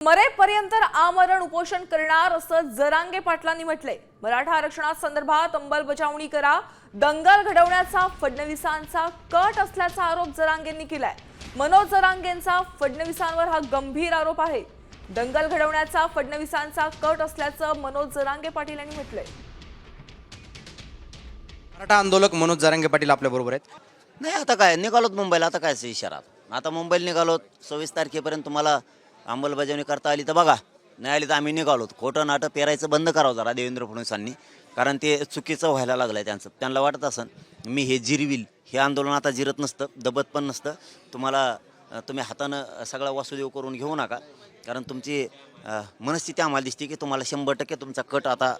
मरेपर्यंत आमरण उपोषण करणार असं जरांगे पाटलांनी म्हटलंय। मराठा आरक्षणासंदर्भात अंमलबजावणी करा, दंगल घडवण्याचा फडणवीसांचा कट असल्याचा आरोप जरांगेंनी केलाय। मनोज जरांगेंचा फडणवीसांवर हा गंभीर आरोप आहे। दंगल घडवण्याचा फडणवीसांचा कट असल्याचं मनोज जरांगे पाटील यांनी म्हटलंय। मराठा आंदोलक मनोज जरांगे पाटील आपल्या बरोबर आहेत। नाही, आता काय निघालोत मुंबईला, आता काय इशारा, आता मुंबईला निघालोत। 26 तारखेपर्यंत तुम्हाला अंमलबजावणी करता आली तर बघा, नाही आली तर आम्ही निघालोत। खोटं नाटं पेरायचं बंद करावं जरा देवेंद्र फडणवीसांनी, कारण ते चुकीचं व्हायला लागलंय त्यांचं। त्यांना वाटत असन मी हे जिरविल, हे आंदोलन आता जिरत नसतं, दबत पण नसतं। तुम्ही हातानं सगळा वासुदेव करून घेऊ नका, कारण तुमची मनस्थिती आम्हाला दिसते की तुम्हाला 100% तुमचा कट आता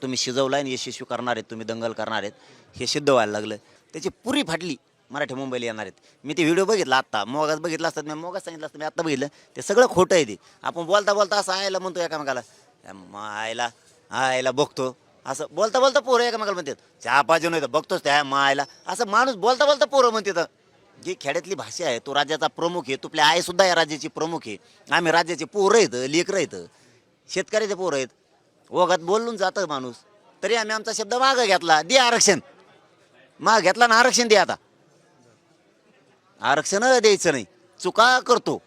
तुम्ही शिजवलाय आणि यशस्वी करणार आहेत, तुम्ही दंगल करणार आहेत, हे सिद्ध व्हायला लागलं। त्याची पुरी फाटली मराठी मुंबईला येणार आहेत। मी ते व्हिडिओ बघितला, आत्ता मोगाच बघितला असतात, मी मोगाच सांगितलं असतं, मी आत्ता बघितलं, ते सगळं खोटं आहे। ते आपण बोलता बोलता असं आयला म्हणतो एकामेकाला, आयला आयला बघतो, असं बोलता बोलता पोरं एकामेकाला म्हणतात, चहा पाहिजे नाही तर बघतोच त्या मायला, असं माणूस बोलता बोलता पोरं म्हणतात। जी खेड्यातली भाषा आहे, तो राज्याचा प्रमुख आहे, तुपल्या आईसुद्धा या राज्याची प्रमुख आहे। आम्ही राज्याचे पोरं आहेत, लेकरं आहेत, शेतकऱ्याचे पोरं आहेत। ओघात बोलून जातं माणूस, तरी आम्ही आमचा शब्द मागं घेतला, दे आरक्षण, माग घेतला ना आरक्षण दे। आता आरक्षण द्यायचं नाही, चुका करतो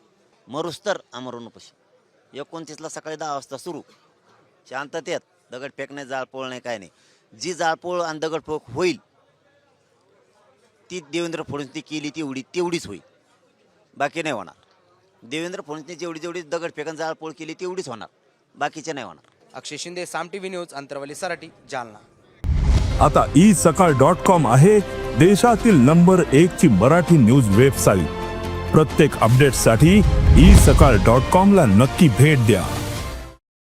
मरुस्तर आमरण उपोषण। 29ला सकाळी 10 वाजता सुरू, शांततेत, दगड फेकणे, जाळपोळ नाही, काय नाही। जी जाळपोळ आणि दगडफेक होईल ती देवेंद्र फडणवीसनी केली तेवढीच होईल, बाकी नाही होणार। देवेंद्र फडणवीसनी जेवढी दगडफेक आणि जाळपोळ केली तेवढीच होणार, बाकीचे नाही होणार। अक्षय शिंदे, साम टीव्ही न्यूज, अंतरवली, सराटी, जालना। आता isakal.com आहे देशातील नंबर 1 ची मराठी न्यूज वेबसाईट। प्रत्येक अपडेटसाठी isakal.com ला नक्की भेट द्या।